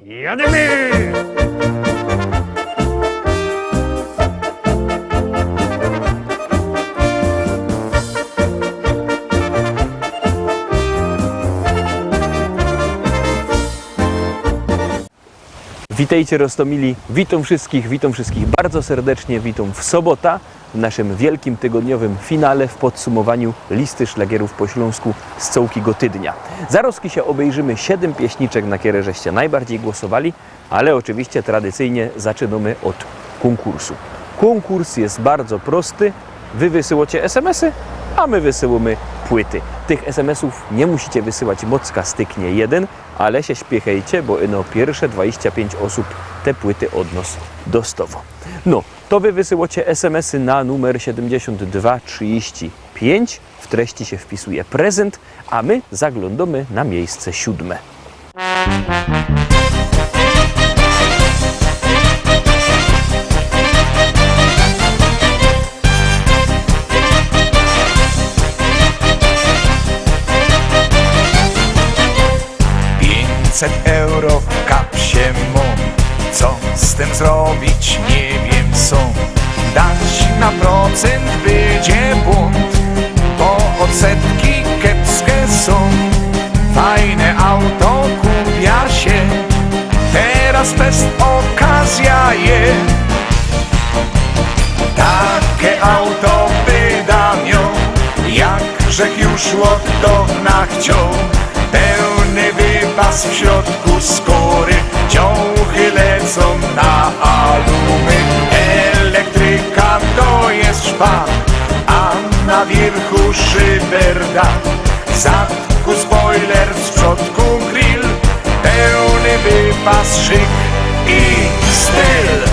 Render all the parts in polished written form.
Jademy! Witajcie Rostomili, witam wszystkich bardzo serdecznie, witam w sobota w naszym wielkim tygodniowym finale w podsumowaniu listy szlagierów po śląsku z całego tydnia. Zaraz się obejrzymy 7 pieśniczek, na które żeście najbardziej głosowali, ale oczywiście tradycyjnie zaczynamy od konkursu. Konkurs jest bardzo prosty, wy wysyłacie SMS-y, a my wysyłamy płyty. Tych SMS-ów nie musicie wysyłać mocka styknie jeden, ale się śpiechajcie, bo pierwsze 25 osób te płyty od nas dostawo. No, to wy wysyłacie SMS-y na numer 7235. W treści się wpisuje prezent, a my zaglądamy na miejsce 7. Euro w kapsie mam, co z tym zrobić nie wiem są. Dać na procent będzie błąd, bo odsetki kiepskie są. Fajne auto kupia się, teraz jest okazja je. Takie auto wydam ją, jak żech już od dawna chciał. Pełny wypas w środku skóry, ciąchy lecą na alumy. Elektryka to jest szpan, a na wierchu szyberdach. W zadku spoiler, z przodku grill, pełny wypas, szyk i styl.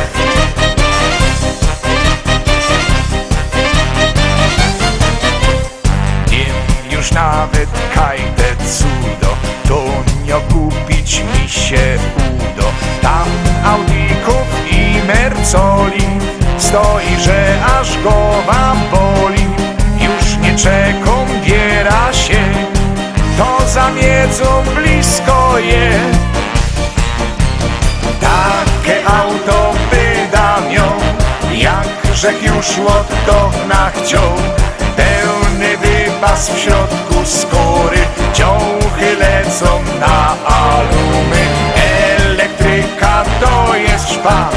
Wiem już nawet kajte cudo, to nie kupić mi się udo. Tam Audików i Mercoli stoi, że aż głowa boli. Już nie czekam, biera się, to za miedzą blisko je. Takie auto wydam ją, jak żech już od dawna chciał. Pełny wypas w środku skóry, ciąchy lecą na alumy. Elektryka to jest szpan,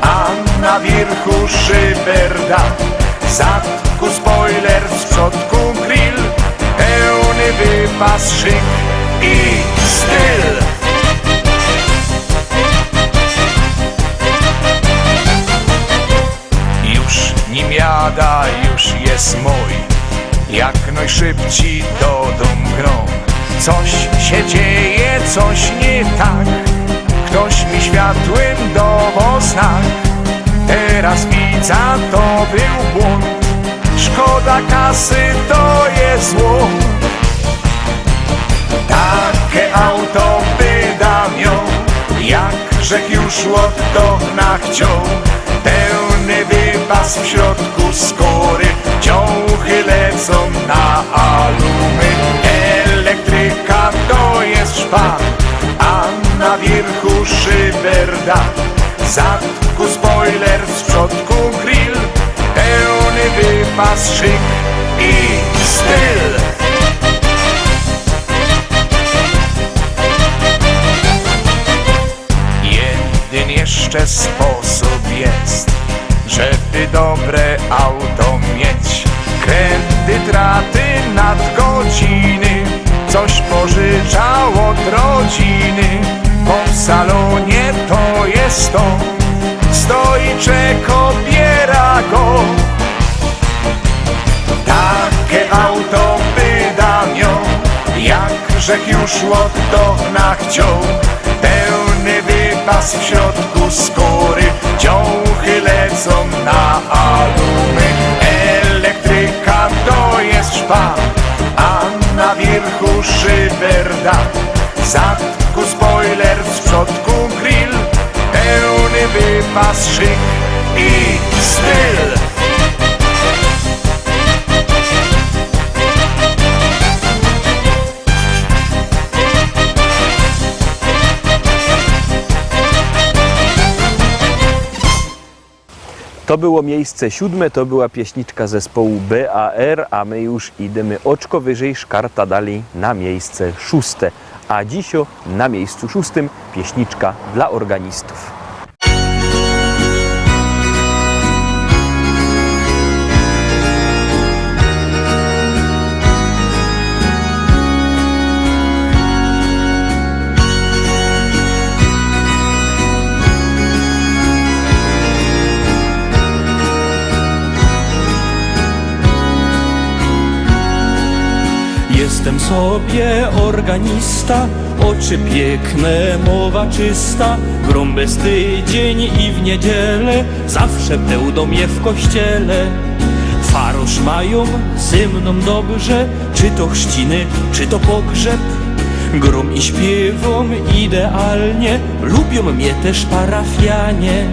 a na wierchu szyberdach. W zadku spoiler, z przodku grill, pełny wypas, szyk i styl. Już nim jada, już jest mój, jak najszybciej do dom grą. Coś się dzieje, coś nie tak, ktoś mi światłym dawał znak. Teraz widzę, to był błąd, szkoda kasy, to jest zło. Takie auto wydam ją, jak żech już od dawna chciał. Pełny wypas w środku skóry, ciąchy lecą na alumy. Elektryka to jest szpan, a na wierchu szyberdach. W zadku spoiler, z przodku grill, pełny wypas, szyk i styl. Jeden jeszcze sposób jest, żeby dobre auto mieć. Kredyt, raty, nadgodziny, coś pożyczał od rodziny. Bo w salonie to jest to, stoi, czeka, biera go. Takie auto wydam ją, jak żech już od dawna chciał. Pełny wypas w środku skóry, ciąchy lecą na alumy. Elektryka to jest szpan, a na wierchu szyberdach. W zadku spoiler, z przodku grill, pełny wypas, szyk i styl. To było miejsce 7, to była pieśniczka zespołu BAR, a my już idziemy oczko wyżej, szkarta dalej na miejsce 6. A dzisio na miejscu 6 pieśniczka dla organistów. Jestem sobie organista, oczy piękne, mowa czysta. Grom bez tydzień i w niedzielę, zawsze pełną je w kościele. Farosz mają ze mną dobrze, czy to chrzciny, czy to pogrzeb. Grom i śpiewom idealnie, lubią mnie też parafianie.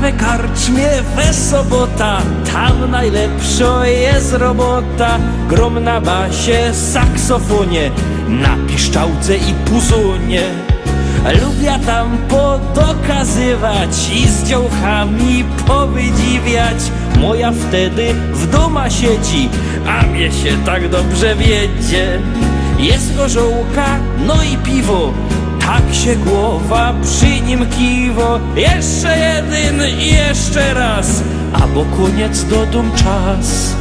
We karczmie we sobota, tam najlepsza jest robota. Grom na basie, saksofonie, na piszczałce i puzonie. Lubię tam podokazywać i z działkami powydziwiać. Moja wtedy w doma siedzi, a mnie się tak dobrze wiedzie. Jest gorzołka, no i piwo, tak się głowa przy nim kiwo. Jeszcze jeden i jeszcze raz, a bo koniec do dom czas.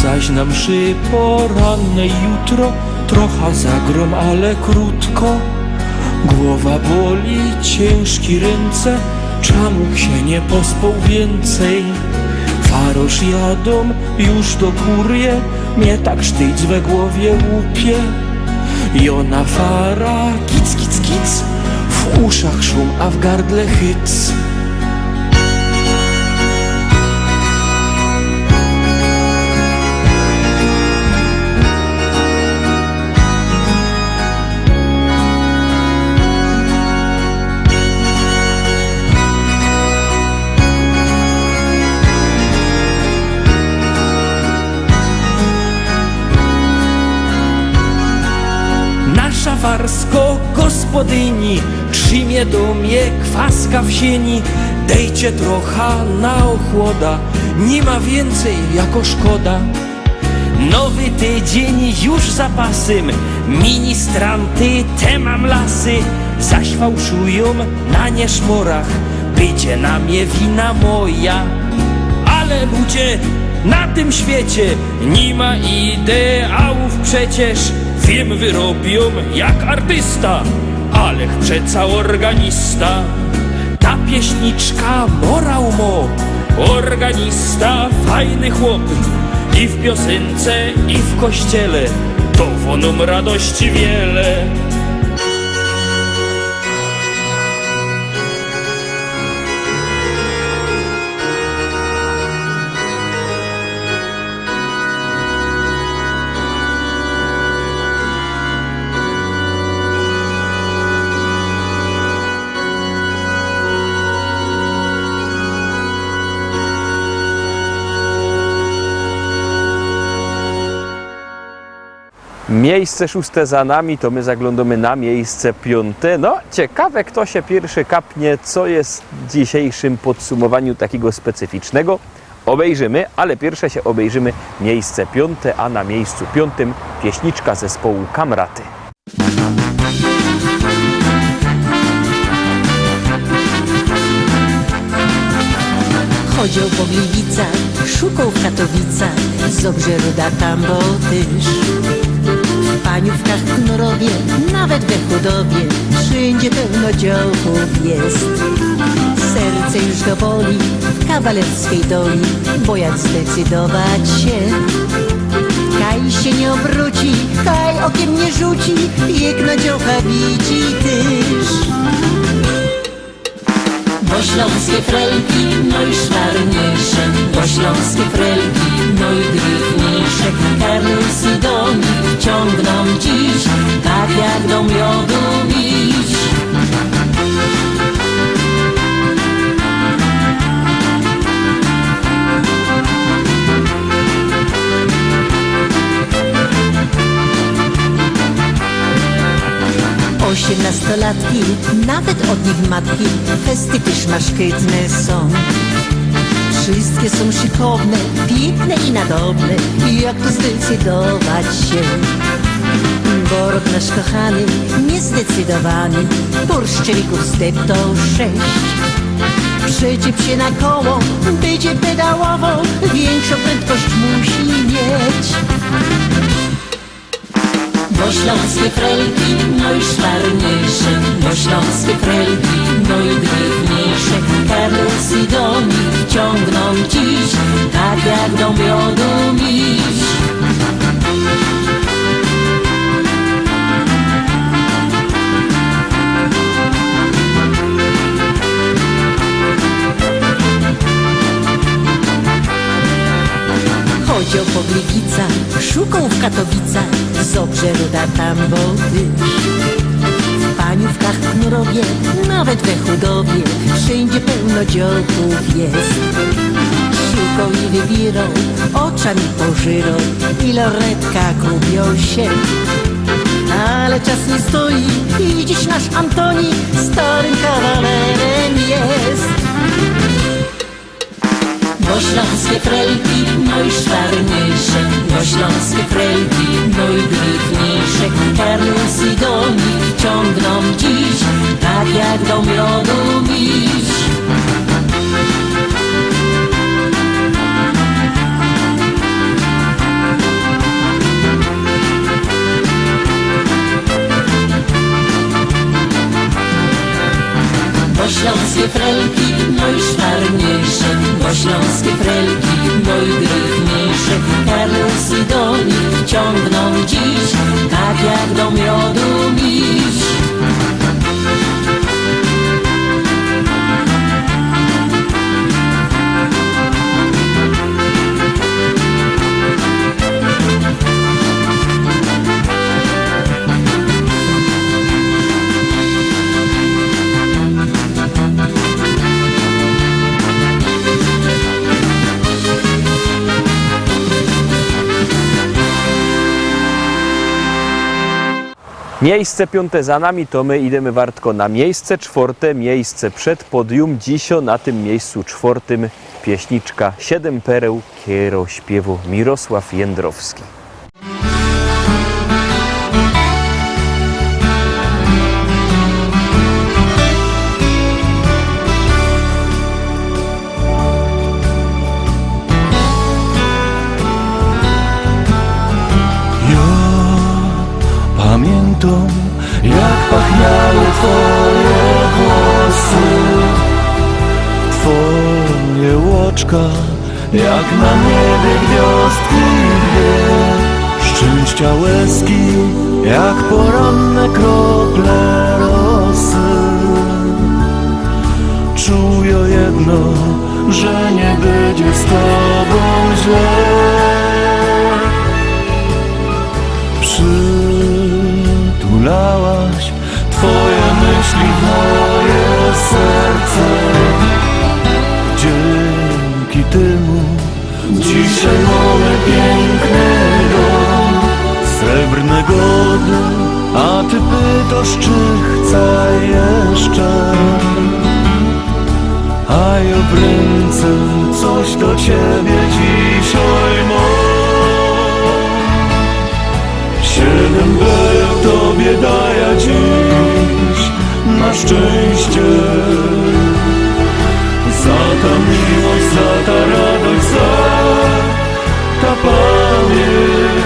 Zaś na mszy porannej jutro, trochę zagrom, ale krótko. Głowa boli, ciężki ręce, czemu się nie pospał więcej? Farosz jadą już do kurie, mnie tak sztyc we głowie łupie. I ona fara, kic, kic, kic, w uszach szum, a w gardle hyc. Warsko gospodyni trzymie do mnie kwaska w sieni. Dejcie trochę na ochłoda, nie ma więcej jako szkoda. Nowy tydzień już za pasem, ministranty te mam lasy. Zaś fałszują na nieszmorach, będzie na mnie wina moja. Ale ludzie, na tym świecie nie ma ideałów przecież. Wiem, wyrobią jak artysta, ale przeca organista. Ta pieśniczka morał mo, organista fajny chłop. I w piosence, i w kościele, to woną radości wiele. Miejsce 6 za nami, to my zaglądamy na miejsce 5. No, ciekawe, kto się pierwszy kapnie, co jest w dzisiejszym podsumowaniu takiego specyficznego. Obejrzymy, ale pierwsze się obejrzymy miejsce 5, a na miejscu 5 pieśniczka zespołu Kamraty. Chodził po Gliwicach, szukał w Katowicach, z Obrzeruda tam bo tyż. W Paniówkach, Knorowie, nawet we Chudowie, wszędzie pełno działków jest. Serce już do boli w kawalerskiej doli, bo jak zdecydować się, kaj się nie obróci, kaj okiem nie rzuci, jak na działka widzi tyż. Bo śląskie frelki, no i szwarniejsze, bo śląskie frelki, no i gryfniejsze, Karlusy do nich ciągną 18-latki, nawet od nich matki, festy też maszkytne są. Wszystkie są szykowne, piękne i nadobne. Jak tu zdecydować się? Bo rok nasz kochany, niezdecydowany, burszczyków zdeptał 6. Przyczep się na koło, będzie pedałował, większą prędkość musi mieć. Bo śląskie frelki, no i szwarniejsze, bo śląskie frelki, no i drewniejsze. Karlusy do nich ciągną dziś, tak jak do miodu miś. Chodził po Gliwicach, szukał w Katowicach, Zobrze, Ruda, Tambol, Tysz. W Paniówkach, Knurowie, nawet we Chudowie, wszędzie pełno działków jest. Szukał i wybierał, oczami pożyrał i loretka gubią się. Ale czas nie stoi i dziś nasz Antoni starym kawalerem jest. Bo śląskie frelki, no i szwarniejsze, bo śląskie frelki, no i drewniejsze. Karlusy do nich ciągną dziś, tak jak do miodu miś. Bo śląskie frelki, no i szwarniejsze, bo śląskie frelki, no i drewniejsze. Karlusy do nich ciągną dziś, tak jak do miodu miś. Miejsce 5 za nami, to my idziemy, Wartko, na miejsce 4, miejsce przed podium. Dzisio na tym miejscu 4 pieśniczka 7 pereł kiero śpiewu Mirosław Jędrowski. Pamiętam, jak pachniały twoje włosy, twoje łoczka, jak na niebie gwiazdki dwie. Szczęścia łezki, jak poranne krople rosy. Czuję jedno, że nie będzie z tobą źle. Przytulałaś twoje myśli w moje serce. Dzięki temu dzisiaj mamy piękny dom, srebrny godny, a ty pytasz, czy chcę jeszcze. A ja w ręce coś do ciebie dzisiaj mam. 7 pereł tobie daję dziś na szczęście. Za ta miłość, za ta radość, za ta pamięć.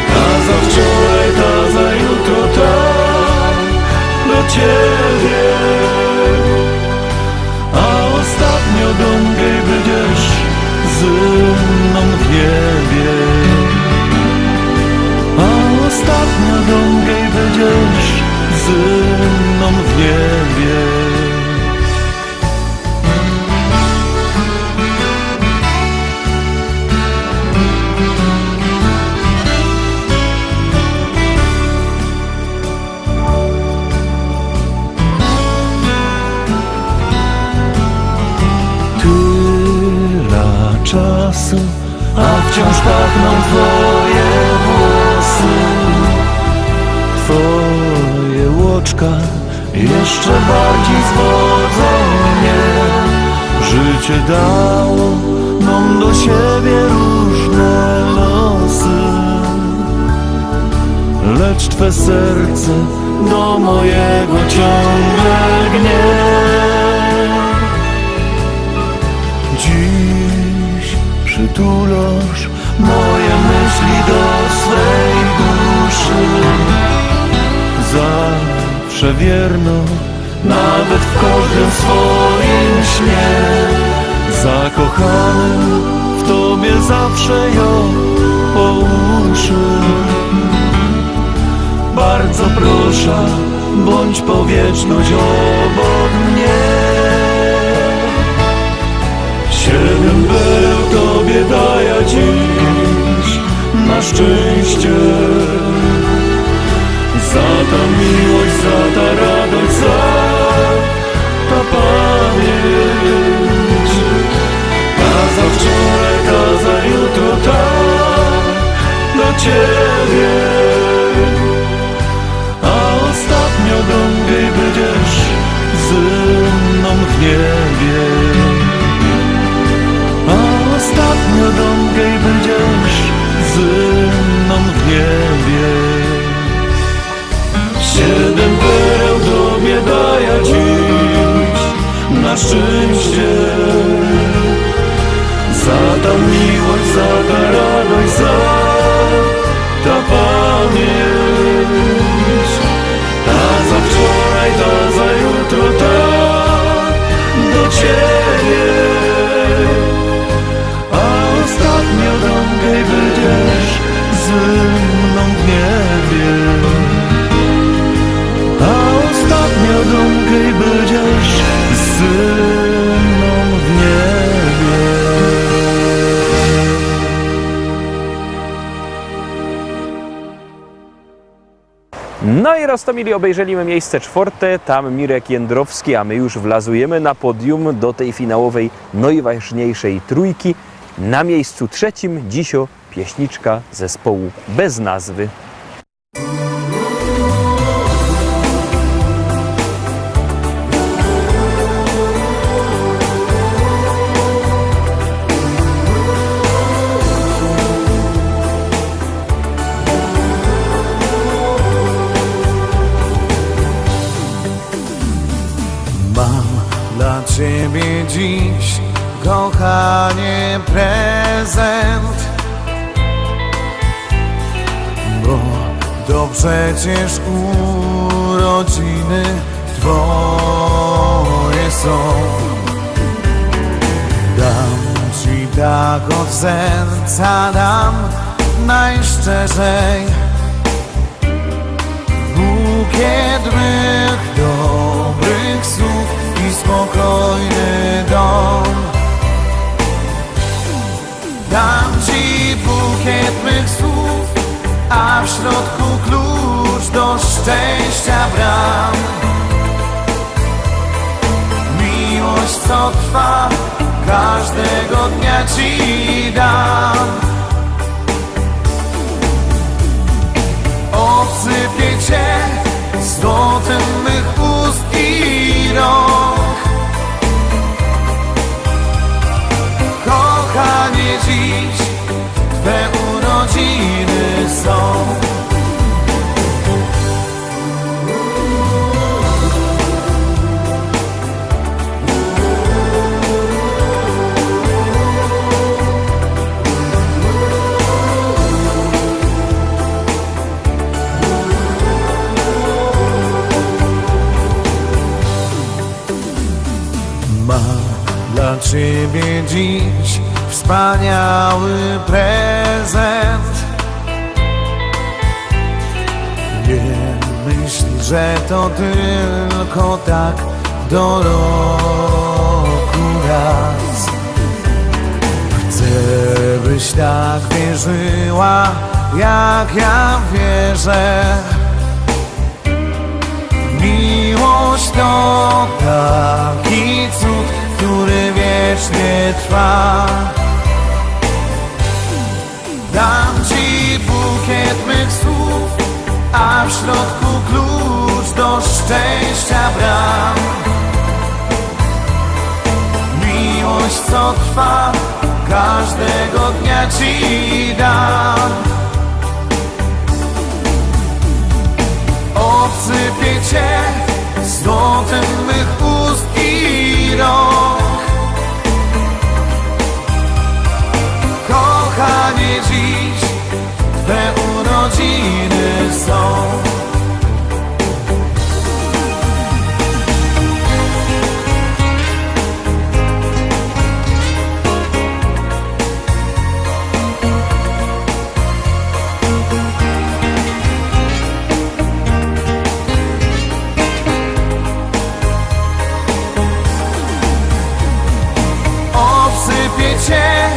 Ta za wczoraj, ta za jutro, ta do ciebie. A ostatnio dągaj będziesz ze mną w niebie. A ostatnio dągaj będziesz ze mną w niebie. Tyle czasu, a wciąż pachną twoje włosy. Twoje oczka jeszcze bardziej zwodzą mnie. Życie dało nam do siebie różne losy, lecz Twe serce do mojego ciągle gnie. Dziś przytulasz moje myśli do swej duszy, zawsze wierno, nawet w każdym swoim śnie. Zakochany w Tobie zawsze ją po uszy. Bardzo proszę, bądź po wieczność obok mnie. 7 bereł Tobie daję dziś na szczęście, za ta miłość, za ta radość, za ta pamięć. Ta za wczoraj, ta za jutro, ta do Ciebie. A ostatnio do mnie będziesz ze mną w niebie. A ostatnio do mnie będziesz ze mną w niebie. 7 pereł Tobie daję dziś na szczęście, za ta miłość, za ta radość, za ta pamięć. Ta za wczoraj, ta za jutro, ta do Ciebie. A ostatnio do mnie będziesz ze mną w niebie. A ostatnio do mnie będziesz ze mną w niebie. No i Rostomili, obejrzeliśmy miejsce 4, tam Mirek Jędrowski, a my już wlazujemy na podium do tej finałowej, najważniejszej trójki. Na miejscu 3 dzisio pieśniczka zespołu bez nazwy. Dla Ciebie dziś, kochanie, prezent, bo to przecież urodziny Twoje są. Dam Ci tak od serca, dam najszczerzej bukiet mych dobrych słów i spokojny dom. Dam Ci bukiet mych słów, a w środku klucz do szczęścia bram. Miłość, co trwa, każdego dnia Ci dam. Obsypię Cię złotem mych ust i rąk. Kochanie, dziś Twe urodziny są. Dla Ciebie dziś wspaniały prezent. Nie myśl, że to tylko tak do roku raz. Chcę, byś tak wierzyła, jak ja wierzę. Miłość to taki cud, który wiecznie trwa. Dam Ci bukiet mych słów, a w środku klucz do szczęścia. szczęścia bram. Miłość, co trwa, każdego dnia ci dam. Obsypię cię złotem mych ust i rąk. Kochanie, dziś Twe urodziny są. Obsypię cię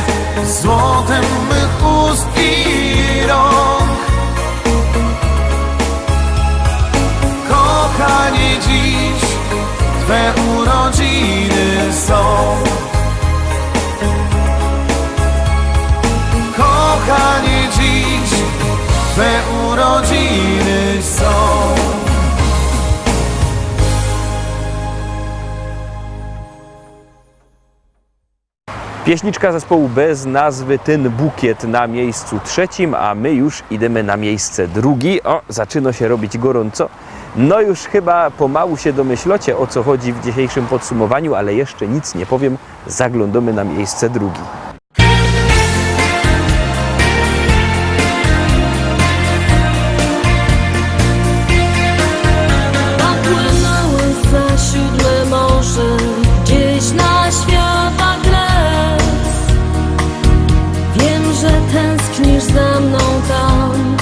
złotem mych ust i rąk. Kochanie, dziś Twe urodziny są. Kochanie, dziś Twe urodziny są. Pieśniczka zespołu bez nazwy Ten bukiet na miejscu 3, a my już idziemy na miejsce 2. O, zaczyna się robić gorąco. No już chyba pomału się domyślocie, o co chodzi w dzisiejszym podsumowaniu, ale jeszcze nic nie powiem. Zaglądamy na miejsce 2. Popłynęły za 7 morze, gdzieś na świata kres. Wiem, że tęsknisz za mną tam,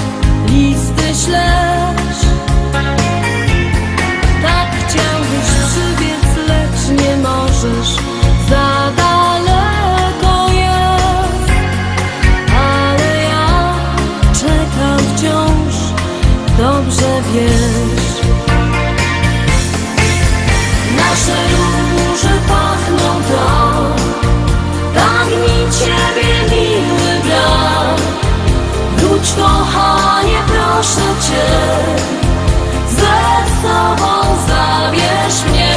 listy śledź. Tak chciałbyś przybiec, lecz nie możesz, za daleko jest. Ale ja czekam wciąż, dobrze wiesz. Nasze róże pachną tam, tak mi Ciebie miły brak. Wróć, kochanie, proszę Cię, ze sobą zabierz mnie.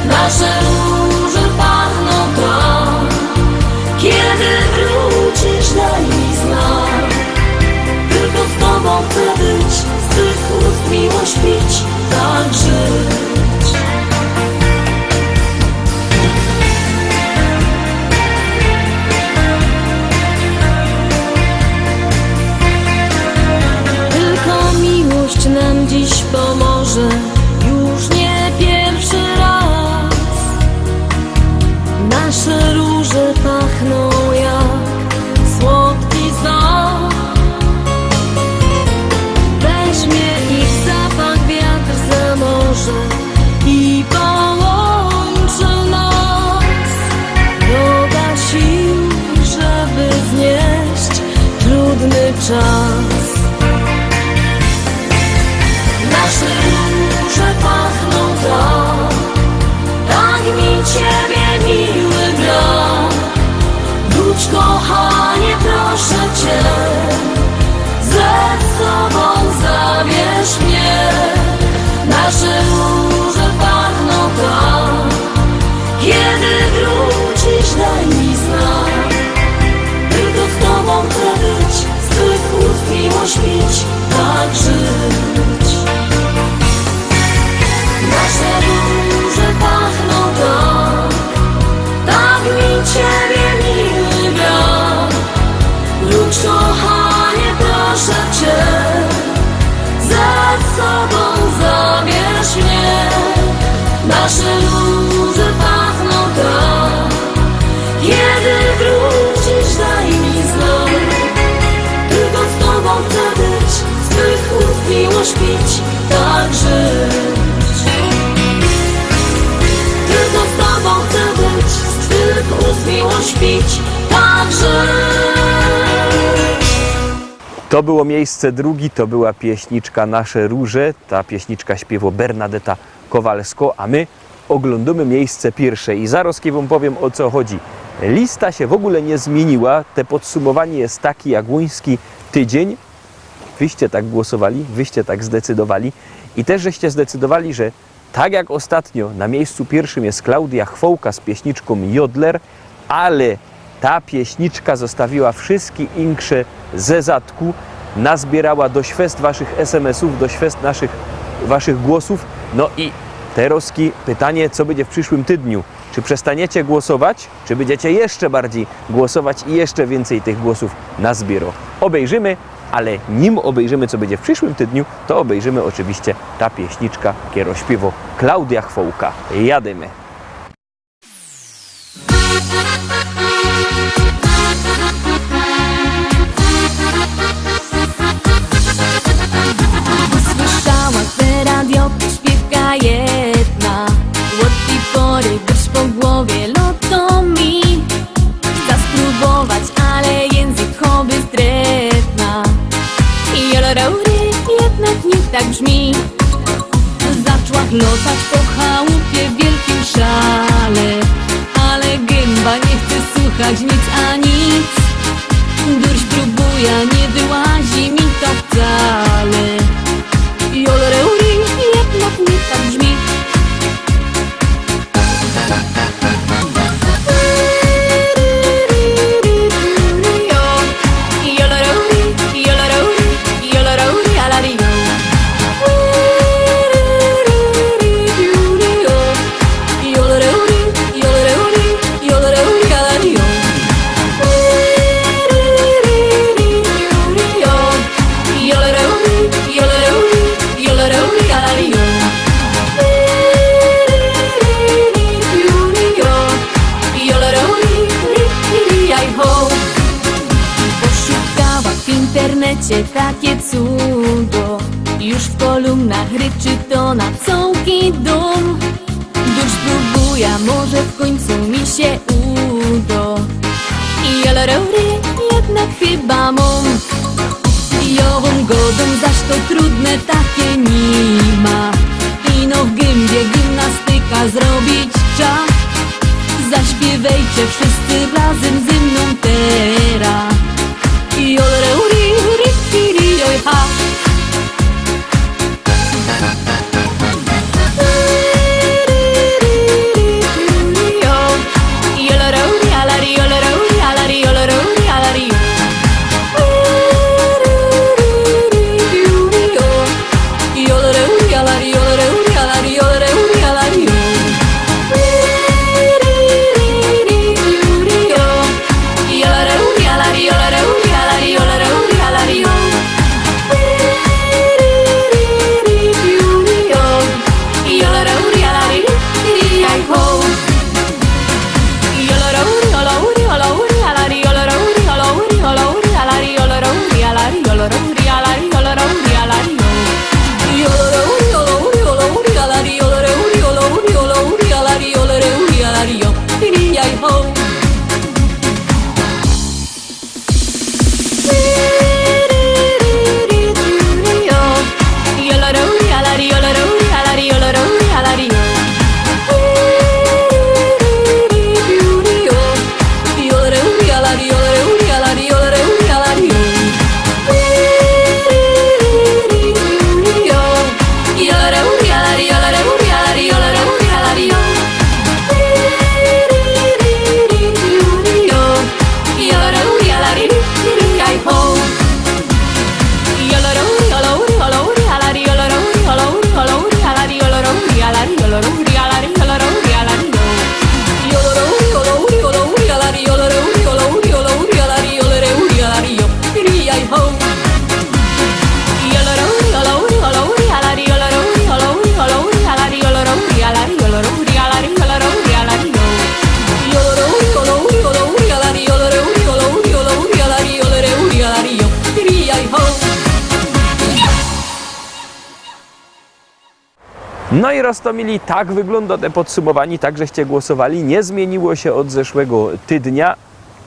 Nasze róże pachną tam, kiedy wrócisz, daj mi znak. Tylko z Tobą chcę być, z Twych ust miłość pić, tak żyć. Nam dziś pomoże, już nie pierwszy raz. Nasze róże pachną jak słodki znak. Weźmie ich zapach wiatr za morze i połączy nas. Doda sił, żeby znieść trudny czas. Nasze róże pachną tam, tak mi Ciebie miły brak. Wróć, kochanie, proszę Cię, ze sobą zabierz mnie. Nasze róże pachną tam, kiedy wrócisz, daj mi znak. Tylko z Tobą chcę być, z Twych ust miłość pić, tak żyć. Nasze róże pachną tak, tak mi Ciebie miły brak. Wróć, kochanie, proszę Cię, ze sobą zabierz mnie. Nasze róże pachną tak, kiedy wrócisz, daj mi znak. Tylko z Tobą chcę być, z Twych ust miłość pić, tak żyć. Tylko z Tobą chcę być, z Twych ust miłość pić, tak żyć. To było miejsce 2, to była pieśniczka Nasze róże. Ta pieśniczka śpiewa Bernadeta Kowalsko, a my oglądamy miejsce 1. I zaraz Wam powiem, o co chodzi. Lista się w ogóle nie zmieniła. Te podsumowanie jest takie jak łuński tydzień. Wyście tak głosowali, wyście tak zdecydowali. i też żeście zdecydowali, że tak jak ostatnio na miejscu pierwszym jest Klaudia Chwołka z pieśniczką Jodler, ale ta pieśniczka zostawiła wszystkie insze ze zadku, nazbierała do świest waszych SMS-ów, do świest waszych głosów. No i teraz pytanie, co będzie w przyszłym tygodniu? Czy przestaniecie głosować, czy będziecie jeszcze bardziej głosować i jeszcze więcej tych głosów nazbiero? Obejrzymy, ale nim obejrzymy, co będzie w przyszłym tygodniu, to obejrzymy oczywiście ta pieśniczka, którą śpiewa Klaudia Chwołka. Jademy! Usłyszała te radio, śpiewka jedna. Od tej pory drż po głowie lotomi. Chcę spróbować, ale język chowy stretna. I joloraury jednak nie tak brzmi. Zaczła lotać po chałupie w wielkim szale, ale gęba nie chce słuchać nic a nic. Durś próbuje, nie wyłazi mi to wcale. Joloraury jednak nie tak brzmi. Takie cudo już w kolumnach ryczy to na całki dom. Dusz próbuje, może w końcu mi się uda. I joloraury jednak chyba mam. Jową godą, zaś to trudne takie nie ma. Ino w gębie gimnastyka zrobić trzeba. Zaśpiewajcie wszyscy razem ze mną teraz. Joloraury, ri, oj, ha. Joloraury, alari, joloraury, alari, joloraury, alari. Joloraury, alari, joloraury, alari, joloraury, alari. No i Rostomili, tak wygląda te podsumowanie, tak żeście głosowali. Nie zmieniło się od zeszłego tygodnia.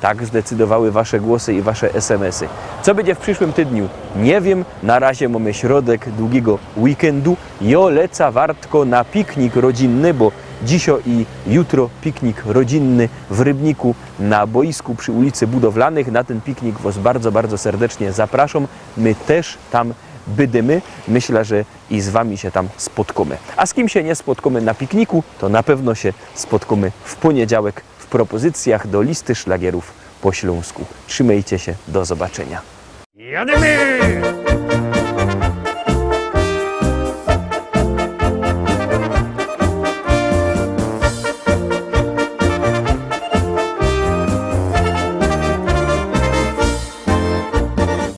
Tak zdecydowały wasze głosy i wasze SMS-y. Co będzie w przyszłym tygodniu? Nie wiem. Na razie mamy środek długiego weekendu. Jo leca wartko na piknik rodzinny, bo dzisiaj i jutro piknik rodzinny w Rybniku na boisku przy ulicy Budowlanych. Na ten piknik was bardzo, bardzo serdecznie zapraszam. My też tam Bydymy. Myślę, że i z Wami się tam spotkamy. A z kim się nie spotkamy na pikniku, to na pewno się spotkamy w poniedziałek w propozycjach do listy szlagierów po śląsku. Trzymajcie się, do zobaczenia. Jadymy!